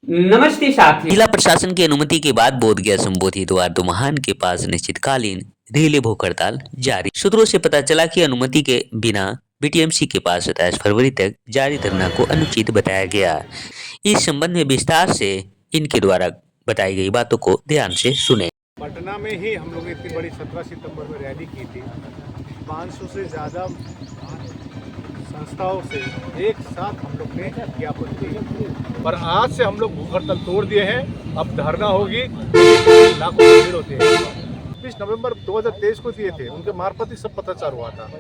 नमस्ते साथियों। जिला प्रशासन की अनुमति के बाद बोधगया संबोधि द्वार दोमहान के पास निश्चितकालीन रेलवे भूख हड़ताल जारी। सूत्रों से पता चला कि अनुमति के बिना बीटीएमसी के पास 27 फरवरी तक जारी धरना को अनुचित बताया गया। इस संबंध में विस्तार से इनके द्वारा बताई गई बातों को ध्यान से सुने। पटना में ही हम लोग इतनी बड़ी 17 सितंबर में रैली की थी। 500 से ज़्यादा संस्थाओं से एक साथ हम लोग ने ज्ञापन दिए, पर आज से हम लोग भूख हड़ताल तोड़ दिए हैं। अब धरना होगी, लाखों की भीड़ होती है। 20 नवंबर 2023 को दिए थे, उनके मार्फत ही सब पत्राचार हुआ था।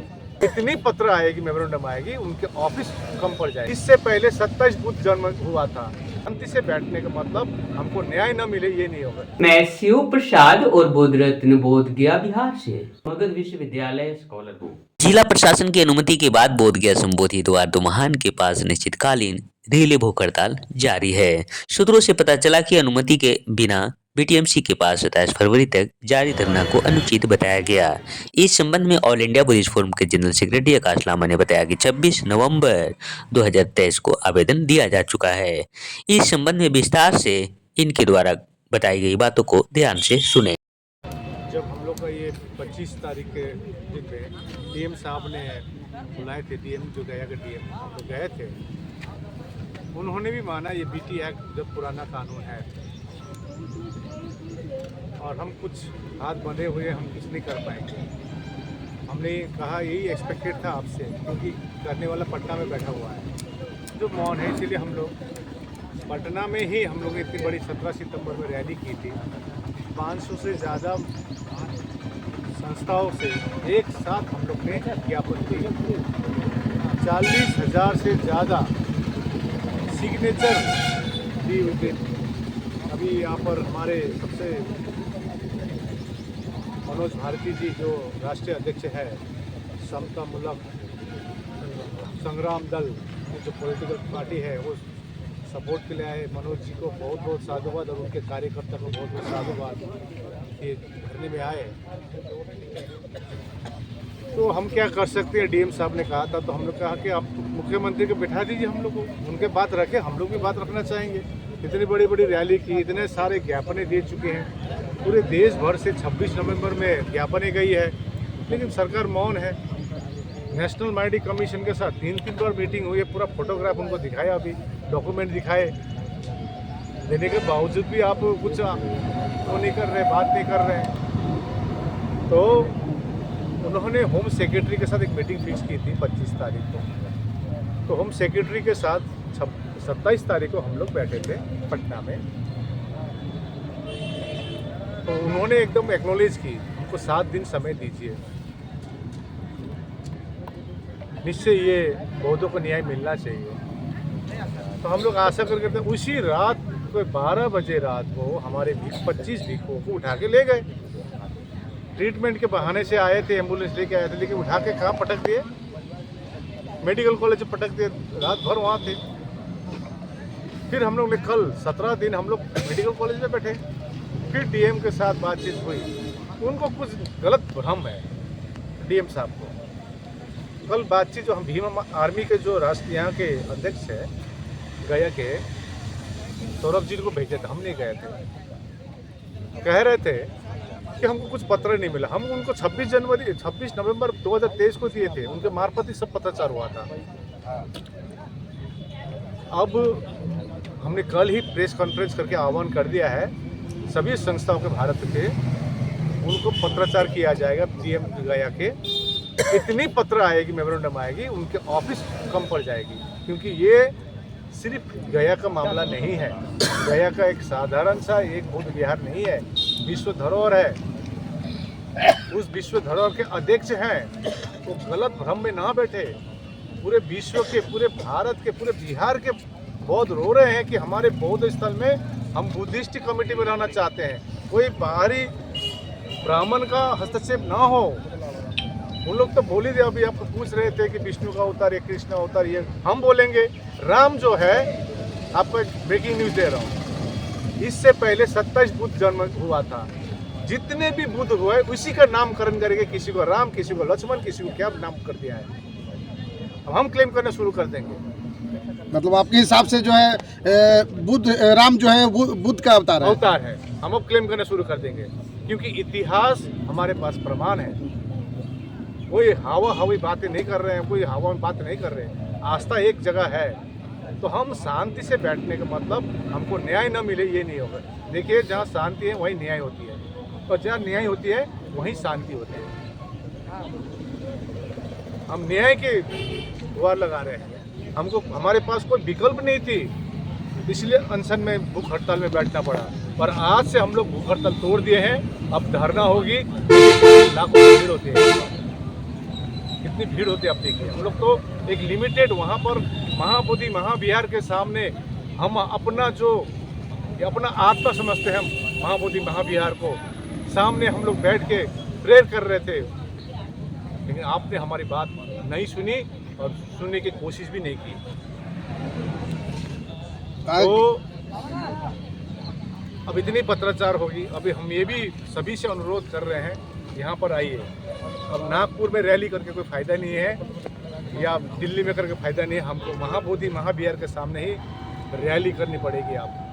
इतनी पत्र आएगी, मेमोरेंडम आएगी, उनके ऑफिस कम पड़ जाएगी। इससे पहले 27 बुद्ध जन्म हुआ था। शांति से बैठने का मतलब हमको न्याय न मिले ये नहीं होगा। मैं शिव प्रसाद और बोध रत्न बोधगया बिहार से मगध विश्वविद्यालय स्कॉलर हूँ। जिला प्रशासन की अनुमति के बाद बोधगया संबोधि द्वार दोमहान के पास निश्चितकालीन रेलवे भूख हड़ताल जारी है। सूत्रों से पता चला कि अनुमति के बिना बीटीएमसी के पास 27 फरवरी तक जारी धरना को अनुचित बताया गया। इस संबंध में ऑल इंडिया बुद्धिस्ट फोरम के जनरल सेक्रेटरी आकाश लामा ने बताया कि 26 नवंबर 2023 को आवेदन दिया जा चुका है। इस संबंध में विस्तार से इनके द्वारा बताई गई बातों को ध्यान से सुने। जब हम लोग का ये 25 तारीख के दिन में डीएम साहब ने बुलाए थे, डीएम जो गया के डीएम हम लोग गए थे, उन्होंने भी माना ये बीटी एक्ट जब पुराना कानून है और हम कुछ हाथ बंधे हुए हम कुछ नहीं कर पाएंगे। हमने कहा यही एक्सपेक्टेड था आपसे, क्योंकि करने वाला पटना में बैठा हुआ है जो मौन है। इसीलिए हम लोग पटना में ही हम लोग इतनी बड़ी 17 सितंबर में रैली की थी। 500 से ज़्यादा संस्थाओं से एक साथ हम लोग ने ज्ञापन दिए। 40,000 से ज़्यादा सिग्नेचर दी हुई थी। अभी यहाँ पर हमारे सबसे मनोज भारती जी जो राष्ट्रीय अध्यक्ष है समता मूलक संग्राम दल जो पॉलिटिकल पार्टी है, वो सपोर्ट के लिए आए। मनोज जी को बहुत बहुत साधुवाद और उनके कार्यकर्ता को बहुत बहुत साधुवाद। ये धरने में आए तो हम क्या कर सकते हैं। डीएम साहब ने कहा था तो हम लोग कहा कि आप मुख्यमंत्री को बिठा दीजिए, हम लोग को उनके बात रखें, हम लोग भी बात रखना चाहेंगे। इतनी बड़ी बड़ी रैली की, इतने सारे ज्ञापनें दे चुके हैं, पूरे देश भर से 26 नवंबर में ज्ञापनें गई है, लेकिन सरकार मौन है। नेशनल माइनॉरिटी कमीशन के साथ 3 बार मीटिंग हुई है, पूरा फोटोग्राफ उनको दिखाया, अभी डॉक्यूमेंट दिखाए, देने के बावजूद भी आप कुछ वो नहीं कर रहे, बात नहीं कर रहे। तो उन्होंने होम सेक्रेटरी के साथ एक मीटिंग फिक्स की थी 25 तारीख को। तो होम सेक्रेटरी के साथ 27 तारीख को हम लोग बैठे थे पटना में। तो उन्होंने एकदम एक्नॉलेज की, हमको 7 दिन समय दीजिए, निश्चय ये बौद्धों को न्याय मिलना चाहिए। तो हम लोग आशा करके थे। उसी रात कोई 12 बजे रात को हमारे 25 भिक्षुओं को उठा के ले गए। ट्रीटमेंट के बहाने से आए थे, एम्बुलेंस लेके आए थे, लेकिन उठा के कहाँ पटक दिए? मेडिकल कॉलेज में पटक दिए। रात भर वहाँ थे। फिर हम लोग ने कल 17 दिन हम लोग मेडिकल कॉलेज में बैठे। फिर डीएम के साथ बातचीत हुई, उनको कुछ गलत भ्रम है डीएम साहब को। कल बातचीत जो हम भीम आर्मी के जो राष्ट्रीय यहाँ के अध्यक्ष है गया के, सौरभ जी को भेजे थे, हम नहीं गए थे। कह रहे थे कि हमको कुछ पत्र नहीं मिला। हम उनको 26 नवंबर 2023 को दिए थे, उनके मार्फत ही सब पत्राचार हुआ था। अब हमने कल ही प्रेस कॉन्फ्रेंस करके आह्वान कर दिया है सभी संस्थाओं के भारत के, उनको पत्राचार किया जाएगा डीएम गया के। इतनी पत्र आएगी, मेमोरेंडम आएगी, उनके ऑफिस कम पड़ जाएगी, क्योंकि ये सिर्फ गया का मामला नहीं है। गया का एक साधारण सा एक बुद्ध विहार नहीं है, विश्व धरोहर है। उस विश्व धरोहर के अध्यक्ष हैं, तो गलत भ्रम में ना बैठे। पूरे विश्व के, पूरे भारत के, पूरे बिहार के बौद्ध रो रहे हैं कि हमारे बौद्ध स्थल में हम बुद्धिस्ट कमेटी में रहना चाहते हैं, कोई बाहरी ब्राह्मण का हस्तक्षेप ना हो। उन लोग तो बोल ही दे। अभी आपको पूछ रहे थे कि विष्णु का अवतार या कृष्ण अवतार, ये हम बोलेंगे। राम जो है, आपको एक ब्रेकिंग न्यूज दे रहा हूँ, इससे पहले 27 बुद्ध जन्म हुआ था। जितने भी बुद्ध हुए उसी का नामकरण करके, किसी को राम, किसी को लक्ष्मण, किसी को क्या नाम कर दिया है। अब हम क्लेम करना शुरू कर देंगे। मतलब आपके हिसाब से जो है बुद्ध राम जो है बुद्ध का अवतार है। अवतार है। हम अब क्लेम करना शुरू कर देंगे क्योंकि इतिहास हमारे पास प्रमाण है। कोई हवा बातें नहीं कर रहे हैं, कोई हवा में बात नहीं कर रहे हैं। आस्था एक जगह है तो हम शांति से बैठने का मतलब हमको न्याय न मिले ये नहीं होगा। देखिए, जहाँ शांति है वहीं न्याय होती है और जहाँ न्याय होती है वहीं शांति होती है। हम न्याय के गुहार लगा रहे हैं। हमको हमारे पास कोई विकल्प नहीं थी, इसलिए अनशन में भूख हड़ताल में बैठना पड़ा। पर आज से हम लोग भूख हड़ताल तोड़ दिए हैं। अब धरना होगी, लाखों भीड़ होती है। कितनी भीड़ होती है आप देखिए। हम लोग तो एक लिमिटेड वहाँ पर महाबोधि महाविहार के सामने हम अपना आत्मा समझते हैं, हम महाबोधि महाविहार को सामने हम लोग बैठ के प्रेयर कर रहे थे, लेकिन आपने हमारी बात नहीं सुनी और सुनने की कोशिश भी नहीं की। तो अब इतनी पत्राचार होगी। अभी हम ये भी सभी से अनुरोध कर रहे हैं, यहाँ पर आइए। अब नागपुर में रैली करके कोई फ़ायदा नहीं है या दिल्ली में करके फ़ायदा नहीं है। हमको महाबोधि महाविहार के सामने ही रैली करनी पड़ेगी। आप